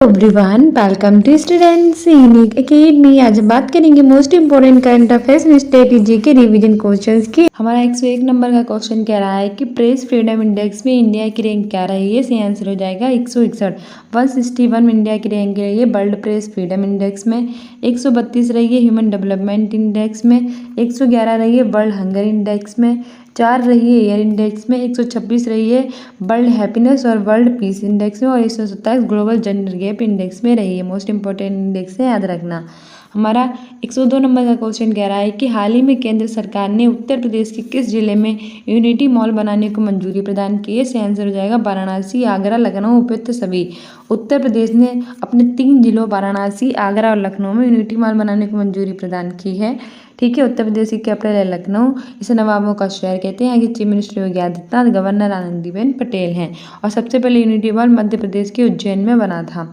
Everyone welcome to students unique academy. आज हम बात करेंगे मोस्ट इंपोर्टेंट करंट अफेयर्स में स्ट्रेटेजी के रिवीजन क्वेश्चंस की। हमारा 101 नंबर का क्वेश्चन कह रहा है कि प्रेस फ्रीडम इंडेक्स में इंडिया की रैंक क्या रही है। सही आंसर हो जाएगा 161। 161 इंडिया की रैंक रही है वर्ल्ड प्रेस फ्रीडम इंडेक्स में। 132 रही है ह्यूमन डेवलपमेंट इंडेक्स में। 111 रही है वर्ल्ड हंगर इंडेक्स में। 4 रही है एयर इंडेक्स में। 126 रही है वर्ल्ड हैप्पीनेस और वर्ल्ड पीस इंडेक्स में। और 127 ग्लोबल जेंडर गैप इंडेक्स में रही है। मोस्ट इंपॉर्टेंट इंडेक्स है, याद रखना। हमारा 102 नंबर का क्वेश्चन कह रहा है कि हाल ही में केंद्र सरकार ने उत्तर प्रदेश के किस जिले में यूनिटी मॉल बनाने को मंजूरी प्रदान की है। सही आंसर हो जाएगा वाराणसी, आगरा, लखनऊ, उपयुक्त सभी। उत्तर प्रदेश ने अपने 3 जिलों वाराणसी, आगरा और लखनऊ में यूनिटी मॉल बनाने को मंजूरी प्रदान की है। ठीक है, उत्तर प्रदेश की कैपिटल है लखनऊ। इसे नवाबों का शहर कहते हैं। आगे chief minister Yogi Adityanath, governor Anandiben Patel हैं। और सबसे पहले यूनिटी मॉल मध्य प्रदेश के उज्जैन में बना था।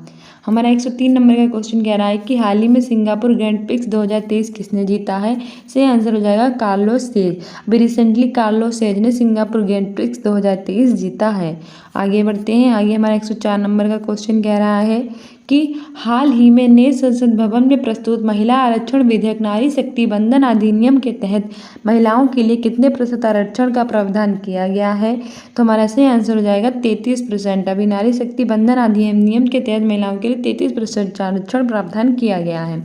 हमारा 103 नंबर का क्वेश्चन कह रहा है कि हाल ही में सिंगापुर ग्रैंड प्रिक्स 2023 किसने जीता है। सही आंसर हो जाएगा कार्लोस सेज। अभी रिसेंटली कार्लोस सेज ने सिंगापुर ग्रैंड प्रिक्स 2023 जीता है। आगे बढ़ते हैं। आगे हमारा 104 नंबर का क्वेश्चन कह रहा है कि हाल ही में नए संसद भवन में प्रस्तुत महिला आरक्षण विधेयक नारी शक्ति बंधन अधिनियम के तहत महिलाओं के लिए कितने प्रतिशत आरक्षण का प्रावधान किया गया है। तो हमारा सही आंसर हो जाएगा 33%। अभी नारी शक्ति बंधन अधिनियम के तहत महिलाओं के लिए 33% आरक्षण प्रावधान किया गया है।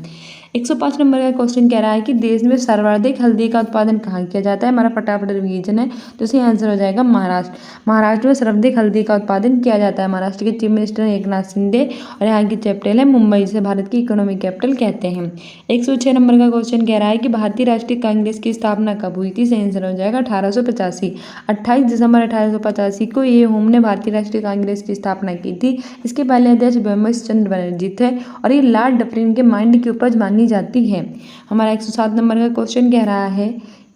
105 नंबर का क्वेश्चन कह रहा है कि देश में सर्वाधिक हल्दी का उत्पादन कहाँ किया जाता है। हमारा फटाफट रिवीजन है, तो सही आंसर हो जाएगा महाराष्ट्र। महाराष्ट्र में सर्वाधिक हल्दी का उत्पादन किया जाता है। महाराष्ट्र के चीफ मिनिस्टर एकनाथ शिंदे और यहाँ की कैपिटल है मुंबई, जिसे भारत की इकोनॉमिक कैपिटल कहते हैं। 106 नंबर का क्वेश्चन कह रहा है कि भारतीय राष्ट्रीय कांग्रेस की स्थापना कब हुई थी। सही आंसर हो जाएगा 1885। 28 दिसंबर 1885 को ये होम ने भारतीय राष्ट्रीय कांग्रेस की स्थापना की थी। इसके पहले अध्यक्ष ब्रह्मेश चंद्र बनर्जी थे और ये लॉर्ड डफरिन के माइंड की उपज मानी जाती है। हमारा 107 नंबर का क्वेश्चन कह रहा है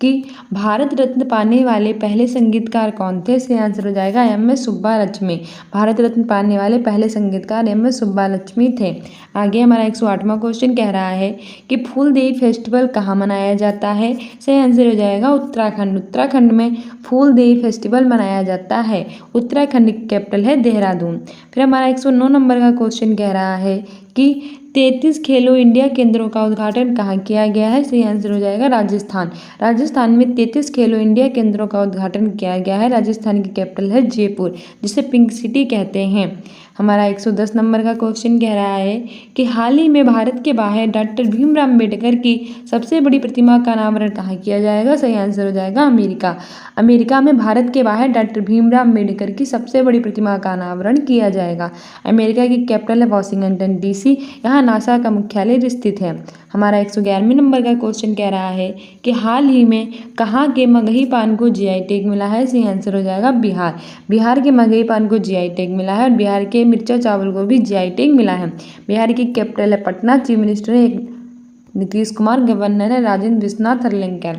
कि भारत रत्न पाने वाले पहले संगीतकार कौन थे। इसका आंसर हो जाएगा एम.एस. सुब्बालक्ष्मी। भारत रत्न पाने वाले पहले संगीतकार एम.एस. सुब्बालक्ष्मी थे। आगे हमारा 108वां क्वेश्चन कह रहा है कि फूलदेई फेस्टिवल कहाँ मनाया जाता है। सही आंसर हो जाएगा उत्तराखंड। उत्तराखंड में फूलदेई फेस्टिवल मनाया जाता है। उत्तराखंड की कैपिटल है देहरादून। फिर हमारा 109 नंबर का क्वेश्चन कह रहा है कि 33 खेलो इंडिया केंद्रों का उद्घाटन कहाँ किया गया है। सही आंसर हो जाएगा राजस्थान। राजस्थान में 33 खेलो इंडिया केंद्रों का उद्घाटन किया गया है। राजस्थान की कैपिटल है जयपुर, जिसे पिंक सिटी कहते हैं। हमारा 110 नंबर का क्वेश्चन कह रहा है कि हाल ही में भारत के बाहर डॉक्टर भीमराव अम्बेडकर की सबसे बड़ी प्रतिमा का अनावरण कहाँ किया जाएगा। सही आंसर हो जाएगा अमेरिका। अमेरिका में भारत के बाहर डॉक्टर भीमराव अम्बेडकर की सबसे बड़ी प्रतिमा का अनावरण किया जाएगा। अमेरिका की कैपिटल है वाशिंगटन डीसी। यहाँ नासा का मुख्यालय स्थित है। हमारा 111वें नंबर का क्वेश्चन कह रहा है कि हाल ही में कहाँ के मगही पान को जीआई टैग मिला है। सही आंसर हो जाएगा बिहार। बिहार के मगही पान को जीआई टैग मिला है और बिहार के मिर्चा चावल को भी जीआई टैग मिला है। बिहार की कैपिटल है पटना। चीफ मिनिस्टर है नीतीश कुमार, गवर्नर है राजेंद्र विश्वनाथ अर्लेकर।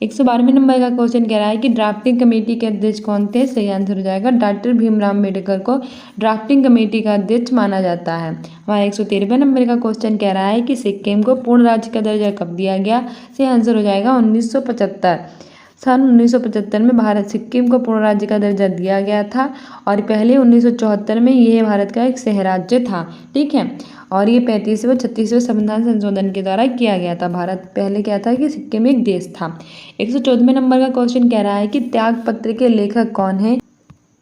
112वें नंबर का क्वेश्चन कह रहा है कि ड्राफ्टिंग कमेटी के अध्यक्ष कौन थे। सही आंसर हो जाएगा डॉक्टर भीमराव अम्बेडकर को ड्राफ्टिंग कमेटी का अध्यक्ष माना जाता है। हमारा 113वें नंबर का क्वेश्चन कह रहा है कि सिक्किम को पूर्ण राज्य का दर्जा कब दिया गया। सही आंसर हो जाएगा 1975। सन 1975 में भारत सिक्किम को पूर्ण राज्य का दर्जा दिया गया था और पहले 1974 में यह भारत का एक शहर राज्य था। ठीक है, और ये 35वें 36वें संविधान संशोधन के द्वारा किया गया था। भारत पहले क्या था कि सिक्किम एक देश था। 114वें नंबर का क्वेश्चन कह रहा है कि त्यागपत्र के लेखक कौन है।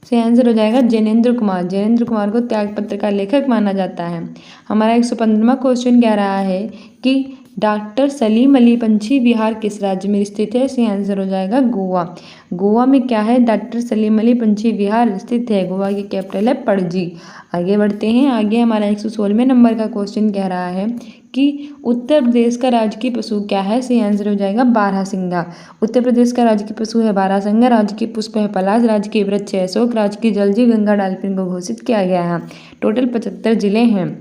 सही आंसर हो जाएगा जैनेन्द्र कुमार। जैनेन्द्र कुमार को त्यागपत्र का लेखक माना जाता है। हमारा 115वां क्वेश्चन कह रहा है कि डॉक्टर सलीम अली पंछी विहार किस राज्य में स्थित है। सही आंसर हो जाएगा गोवा। गोवा में क्या है, डॉक्टर सलीम अली पंछी विहार स्थित है। गोवा की कैपिटल है पणजी। आगे बढ़ते हैं। आगे हमारा 116वें नंबर का क्वेश्चन कह रहा है कि उत्तर प्रदेश का राजकीय पशु क्या है। सही आंसर हो जाएगा बारहसिंगा। उत्तर प्रदेश का राजकीय पशु है बारहसिंगा। राजकीय पुष्प है पलाश। राजकीय वृक्ष है अशोक। राजकीय जल गंगा डॉल्फिन को घोषित किया गया है। टोटल 75 जिले हैं।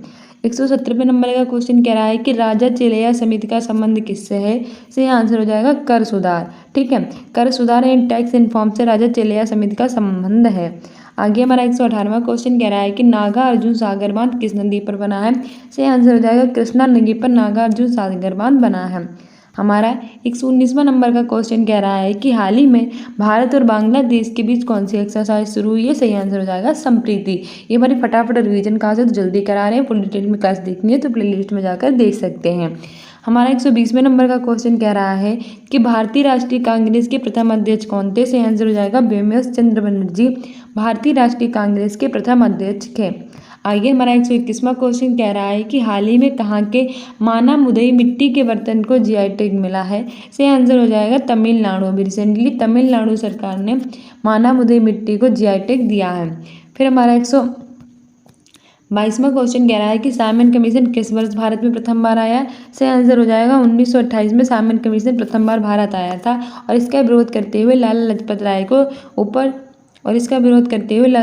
117वें नंबर का क्वेश्चन कह रहा है कि राजा चेलैया समिति का संबंध किससे है। सही आंसर हो जाएगा कर सुधार। ठीक है, कर सुधार एंड टैक्स इन्फॉर्म से राजा चेलैया समिति का संबंध है। आगे हमारा 118वां क्वेश्चन कह रहा है कि नागा अर्जुन सागर बांध किस नदी पर बना है। सही आंसर हो जाएगा कृष्णा नदी पर नागा अर्जुन सागर बांध बना है। हमारा 119वां नंबर का क्वेश्चन कह रहा है कि हाल ही में भारत और बांग्लादेश के बीच कौन सी एक्सरसाइज शुरू हुई है? सही आंसर हो जाएगा संप्रीति। ये हमारी फटाफट रिवीजन कहा से तो जल्दी करा रहे हैं, फुल डिटेल में क्लास देखनी है तो प्लेलिस्ट में जाकर देख सकते हैं। हमारा 120वें नंबर का क्वेश्चन कह रहा है कि भारतीय राष्ट्रीय कांग्रेस के प्रथम अध्यक्ष कौन थे? सही आंसर हो जाएगा व्योमेश चंद्र बनर्जी भारतीय राष्ट्रीय कांग्रेस के प्रथम अध्यक्ष थे। आगे हमारा 121वां क्वेश्चन कह रहा है कि हाल ही में कहाँ के माना मुदई मिट्टी के बर्तन को जीआई टैग मिला है? सही आंसर हो जाएगा तमिलनाडु। अभी रिसेंटली तमिलनाडु सरकार ने माना मुदई मिट्टी को जीआई टैग दिया है। फिर हमारा 122वां क्वेश्चन कह रहा है कि साइमन कमीशन किस वर्ष भारत में प्रथम बार आया? सही आंसर हो जाएगा 1928 में साइमन कमीशन प्रथम बार भारत आया था और इसका विरोध करते हुए लाला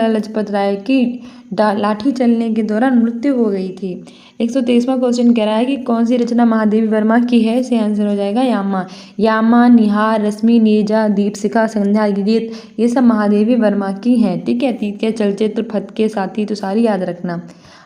लजपत राय की लाठी चलने के दौरान मृत्यु हो गई थी। 123वां क्वेश्चन कह रहा है कि कौन सी रचना महादेवी वर्मा की है? सही आंसर हो जाएगा यामा, निहार, रश्मि, नीरजा, दीपशिखा, संध्या गीत, ये सब महादेवी वर्मा की हैं। ठीक है, अतीत के चलचित्र, फतके, साथी तो सारी याद रखना।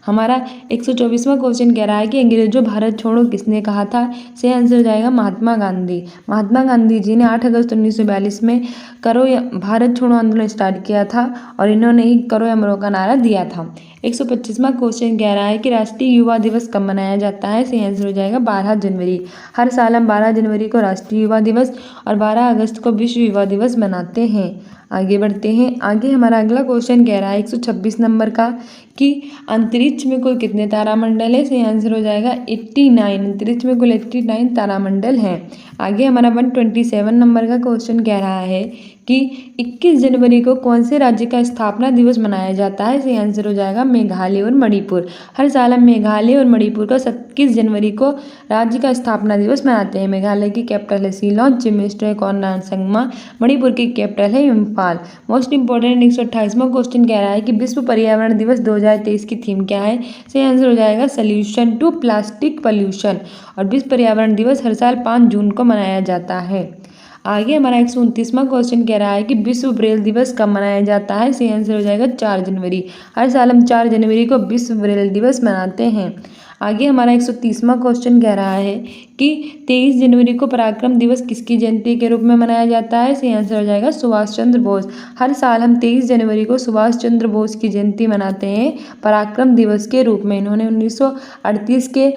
हमारा 124वां क्वेश्चन कह रहा है कि अंग्रेजों भारत छोड़ो किसने कहा था? सही आंसर हो जाएगा महात्मा गांधी। महात्मा गांधी जी ने 8 अगस्त 1942 में करो या भारत छोड़ो आंदोलन स्टार्ट किया था और इन्होंने ही करो या मरो का नारा दिया था। 125वां क्वेश्चन कह रहा है कि राष्ट्रीय युवा दिवस कब मनाया जाता है? सही आंसर हो जाएगा 12 जनवरी। हर साल हम 12 जनवरी को राष्ट्रीय युवा दिवस और 12 अगस्त को विश्व युवा दिवस मनाते हैं। आगे बढ़ते हैं। आगे हमारा अगला क्वेश्चन कह रहा है 126 नंबर का कि अंतरिक्ष में कुल कितने तारामंडल है? सही आंसर हो जाएगा 89। अंतरिक्ष में कुल 89 तारामंडल हैं। आगे हमारा 127 नंबर का क्वेश्चन कह रहा है कि 21 जनवरी को कौन से राज्य का स्थापना दिवस मनाया जाता है? सही आंसर हो जाएगा मेघालय और मणिपुर। हर साल हम मेघालय और मणिपुर का 21 जनवरी को राज्य का स्थापना दिवस मनाते हैं। मेघालय की कैपिटल है शिलांग, चीफ मिनिस्टर है कॉनराड संगमा, मणिपुर की कैपिटल है इम्फाल। मोस्ट इंपॉर्टेंट 128वां क्वेश्चन कह रहा है कि विश्व पर्यावरण दिवस 2023 की थीम क्या है? सही आंसर हो जाएगा सॉल्यूशन टू प्लास्टिक पॉल्यूशन और विश्व पर्यावरण दिवस हर साल 5 जून को मनाया जाता है। आगे हमारा 129वां क्वेश्चन कह रहा है कि विश्व ब्रेल दिवस कब मनाया जाता है? सही आंसर हो जाएगा 4 जनवरी। हर साल हम 4 जनवरी को विश्व ब्रेल दिवस मनाते हैं। आगे हमारा 130वां क्वेश्चन कह रहा है कि 23 जनवरी को पराक्रम दिवस किसकी जयंती के रूप में मनाया जाता है? सही आंसर हो जाएगा सुभाष चंद्र बोस। हर साल हम 23 जनवरी को सुभाष चंद्र बोस की जयंती मनाते हैं पराक्रम दिवस के रूप में। इन्होंने 1938 के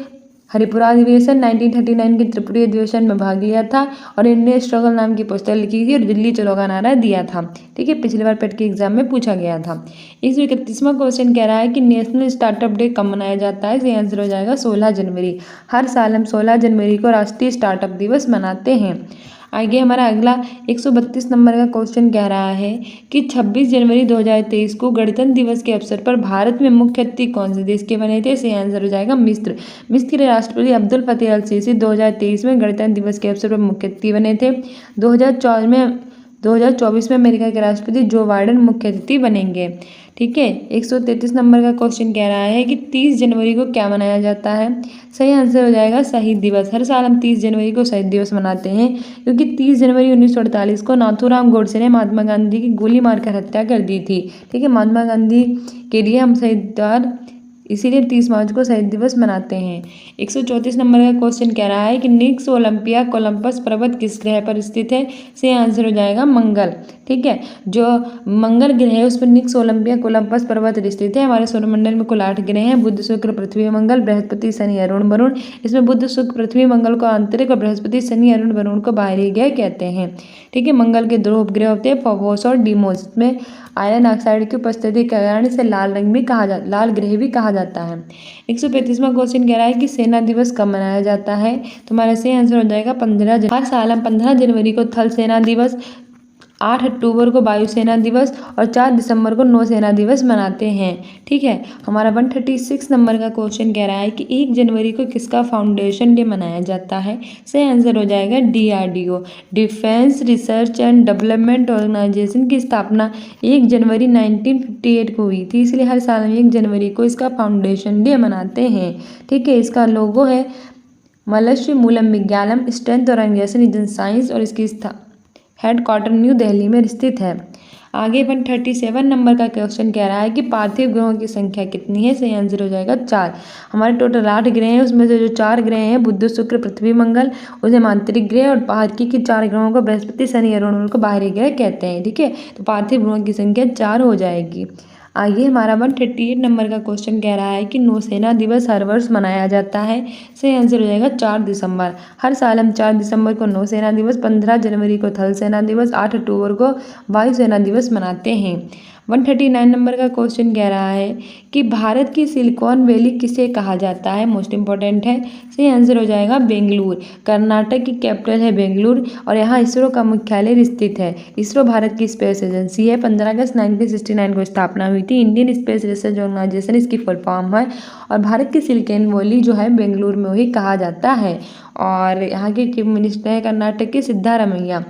हरिपुरा अधिवेशन, 1939 के त्रिपुरी अधिवेशन में भाग लिया था और इंडियन स्ट्रगल नाम की पुस्तक लिखी थी और दिल्ली चलो का नारा दिया था। ठीक है, पिछली बार पेट के एग्जाम में पूछा गया था। 131वां क्वेश्चन कह रहा है कि नेशनल स्टार्टअप डे कब मनाया जाता है? सही आंसर हो जाएगा 16 जनवरी। हर साल हम 16 जनवरी को राष्ट्रीय स्टार्टअप दिवस मनाते हैं। आगे हमारा अगला 132 नंबर का क्वेश्चन कह रहा है कि 26 जनवरी 2023 को गणतंत्र दिवस के अवसर पर भारत में मुख्य अतिथि कौन से देश के बने थे? सही आंसर हो जाएगा मिस्र। मिस्र के राष्ट्रपति अब्दुल फतेह अल सीसी 2023 में गणतंत्र दिवस के अवसर पर मुख्य अतिथि बने थे। 2024 में अमेरिका के राष्ट्रपति जो बाइडेन मुख्य अतिथि बनेंगे। ठीक है, 133 नंबर का क्वेश्चन कह रहा है कि 30 जनवरी को क्या मनाया जाता है? सही आंसर हो जाएगा शहीद दिवस। हर साल हम 30 जनवरी को शहीद दिवस मनाते हैं क्योंकि 30 जनवरी 1948 को नाथूराम गोडसे ने महात्मा गांधी की गोली मारकर हत्या कर दी थी। ठीक है, महात्मा गांधी के लिए हम शहीद इसीलिए 30 मार्च को शहीद दिवस मनाते हैं। 134 नंबर का क्वेश्चन कह रहा है कि निक्स ओलंपिया कोलंबस पर्वत किस ग्रह पर स्थित है? सही आंसर हो जाएगा मंगल। ठीक है, जो मंगल ग्रह है उस पर निक्स ओलंपिया कोलंबस पर्वत स्थित है। हमारे सौरमंडल में कुल 8 ग्रह हैं, बुध, शुक्र, पृथ्वी, मंगल, बृहस्पति, शनि, अरुण, वरुण। इसमें बुध, शुक्र, पृथ्वी, मंगल को आंतरिक और बृहस्पति, शनि, अरुण, वरुण को बाहरी ग्रह कहते हैं। ठीक है, मंगल के 2 उपग्रह होते हैं फोबोस और डीमोस। इसमें आयरन ऑक्साइड की उपस्थिति के कारण इसे लाल ग्रह भी कहा जाता है। 135वां क्वेश्चन कह रहा है कि सेना दिवस कब मनाया जाता है? तुम्हारा सही आंसर हो जाएगा 15 जनवरी। हर साल हम 15 जनवरी को थल सेना दिवस, 8 अक्टूबर को वायुसेना दिवस और 4 दिसंबर को नौसेना दिवस मनाते हैं। ठीक है, हमारा 136 नंबर का क्वेश्चन कह रहा है कि 1 जनवरी को किसका फाउंडेशन डे मनाया जाता है? सही आंसर हो जाएगा DRDO, defence research and development organisation की स्थापना 1 जनवरी 1958 को हुई थी, इसलिए हर साल हम 1 जनवरी को इसका फाउंडेशन डे मनाते हैं। ठीक है, इसका लोगो है मलस्य मूलम विज्ञानम, स्ट्रेंथ और ऑर्गेनाइजेशन इन साइंस और इसकी हेडक्वार्टर न्यू दिल्ली में स्थित है। आगे 137 नंबर का क्वेश्चन कह रहा है कि पार्थिव ग्रहों की संख्या कितनी है। सही आंसर हो जाएगा 4। हमारे टोटल 8 ग्रह हैं, उसमें से जो 4 ग्रह हैं बुध शुक्र पृथ्वी मंगल उसे आंतरिक ग्रह, और बाहरी के 4 ग्रहों को बृहस्पति शनि अरुण को बाहरी ग्रह कहते हैं। ठीक है, तो पार्थिव ग्रहों की संख्या 4 हो जाएगी। आगे हमारा 138 नंबर का क्वेश्चन कह रहा है कि नौसेना दिवस हर वर्ष मनाया जाता है। सही आंसर हो जाएगा 4 दिसंबर। हर साल हम 4 दिसंबर को नौसेना दिवस, 15 जनवरी को थल सेना दिवस, 8 अक्टूबर को वायुसेना दिवस मनाते हैं। 139 नंबर का क्वेश्चन कह रहा है कि भारत की सिलिकॉन वैली किसे कहा जाता है। मोस्ट इंपॉर्टेंट है। सही आंसर हो जाएगा बेंगलुरु। कर्नाटक की कैपिटल है बेंगलुरु और यहाँ इसरो का मुख्यालय स्थित है। इसरो भारत की स्पेस एजेंसी है। 15 अगस्त 1969 को स्थापना हुई थी। इंडियन स्पेस रिसर्च ऑर्गेनाइजेशन इसकी फुल फॉर्म है। और भारत की सिलिकॉन वैली जो है बेंगलुरु में ही कहा जाता है। और यहाँ के चीफ मिनिस्टर है कर्नाटक के सिद्धारमैया।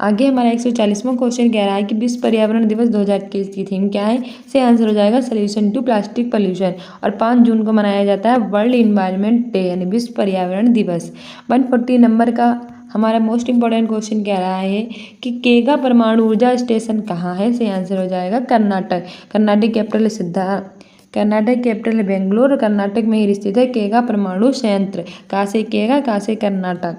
आगे हमारा 140वां क्वेश्चन कह रहा है कि विश्व पर्यावरण दिवस 2021 की थीम क्या है। से आंसर हो जाएगा सोल्यूशन टू प्लास्टिक पोल्यूशन। और 5 जून को मनाया जाता है वर्ल्ड इन्वायरमेंट डे यानी विश्व पर्यावरण दिवस। 140 नंबर का हमारा मोस्ट इंपॉर्टेंट क्वेश्चन कह रहा है कि केगा परमाणु ऊर्जा स्टेशन कहाँ है। से आंसर हो जाएगा कर्नाटक। कर्नाटक कैपिटल है बेंगलुरु और कर्नाटक में ही स्थित है केगा परमाणु संयंत्र। कहाँ से केगा, कहाँ से कर्नाटक।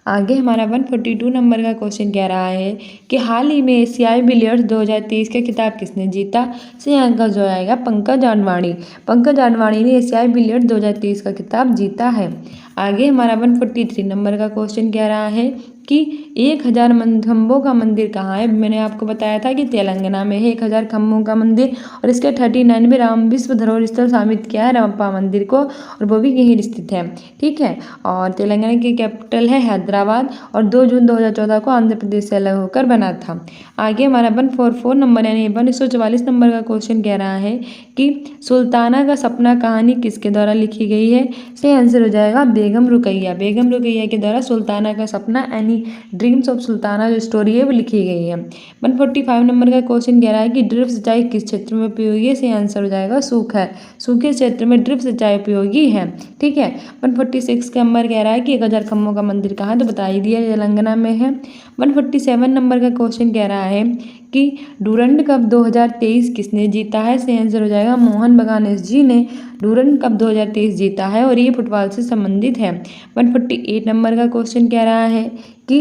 आगे हमारा 142 नंबर का क्वेश्चन कह रहा है कि हाल ही में एशियाई बिलियर्ड्स 2023 का खिताब किसने जीता। से आंसर जो आएगा पंकज आडवाणी। पंकज आडवाणी ने एशियाई बिलियर्ड्स 2023 का खिताब जीता है। आगे हमारा 143 नंबर का क्वेश्चन कह रहा है कि 1000 खम्भों का मंदिर कहाँ है। मैंने आपको बताया था कि तेलंगाना में है 1000 खम्भों का मंदिर और इसके 39 में राम विश्व धरोहर स्थल शामिल किया है रमप्पा मंदिर को, और वो भी यहीं स्थित है। ठीक है, और तेलंगाना की कैपिटल है हैदराबाद और 2 जून 2014 को आंध्र प्रदेश से अलग होकर बना था। आगे हमारा 144 नंबर यानी 144 नंबर का क्वेश्चन कह रहा है कि सुल्ताना का सपना कहानी किसके द्वारा लिखी गई है। सही आंसर हो जाएगा बेगम रुकैया। बेगम रुकैया के द्वारा सुल्ताना का सपना यानी ड्रीम्स ऑफ सुल्ताना जो स्टोरी है वो लिखी गई है। 145 नंबर का क्वेश्चन कह रहा है कि ड्रिप सिंचाई किस क्षेत्र में उपयोगी है। सही आंसर हो जाएगा सूखा। सूखे क्षेत्र में ड्रिप सिंचाई उपयोगी है। ठीक है, 146 का नंबर कह रहा है कि 1000 खम्भों का मंदिर कहाँ, तो बता ही दिया तेलंगाना में है। 147 नंबर का क्वेश्चन कह रहा है कि डूरंड कप 2023 किसने जीता है। सही आंसर हो जाएगा मोहन बगान जी ने डूरंड कप 2023 जीता है और ये फुटबॉल से संबंधित है। 148 नंबर का क्वेश्चन कह रहा है कि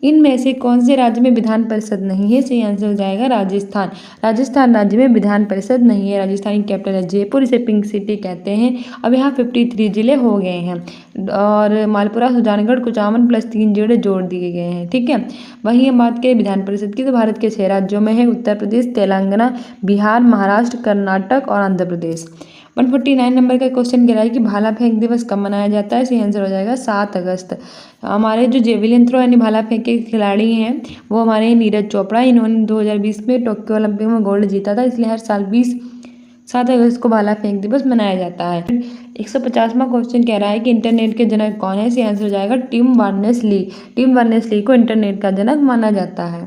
इनमें से कौन से राज्य में विधान परिषद नहीं है। सही आंसर हो जाएगा राजस्थान। राजस्थान राज्य में विधान परिषद नहीं है। राजस्थान की कैपिटल है जयपुर, इसे पिंक सिटी कहते हैं। अब यहाँ 53 जिले हो गए हैं और मालपुरा सुजानगढ़ कुचामन +3 जिले जोड़ दिए गए हैं। ठीक है, वहीं हम बात करें विधान परिषद की तो भारत के 6 राज्यों में है उत्तर प्रदेश, तेलंगाना, बिहार, महाराष्ट्र, कर्नाटक और आंध्र प्रदेश। 149 नंबर का क्वेश्चन कह रहा है कि भाला फेंक दिवस कब मनाया जाता है। सही आंसर हो जाएगा 7 अगस्त। हमारे जो जेवलिन थ्रो यानी भाला फेंक के खिलाड़ी हैं वो हमारे नीरज चोपड़ा, इन्होंने 2020 में टोक्यो ओलंपिक में गोल्ड जीता था, इसलिए हर साल 7 अगस्त को भाला फेंक दिवस मनाया जाता है। 150वां क्वेश्चन कह रहा है कि इंटरनेट के जनक कौन है। सही आंसर हो जाएगा टिम बर्नर्स-ली। टिम बर्नर्स-ली को इंटरनेट का जनक माना जाता है।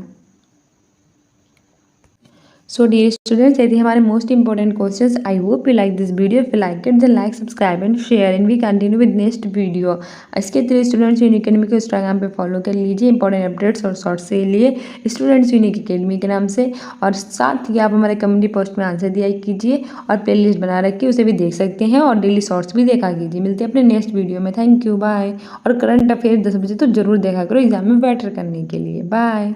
So dear students, ये थे हमारे most important questions. I hope you like this video. If you like it then like, subscribe and share and we continue with next video. इसके through students unique academy को Instagram पे follow कर लीजिए important updates और shorts के लिए students unique academy के नाम से। और साथ ही आप हमारे कम्युनिटी पोस्ट में आंसर दिया कीजिए और प्ले लिस्ट बना रखिए, उसे भी देख सकते हैं और डेली शॉर्ट्स भी देखा कीजिए। मिलते हैं अपने नेक्स्ट वीडियो में। Thank you, bye. और करंट अफेयर 10 बजे तो जरूर देखा करो एग्जाम में बेटर करने के लिए। बाय।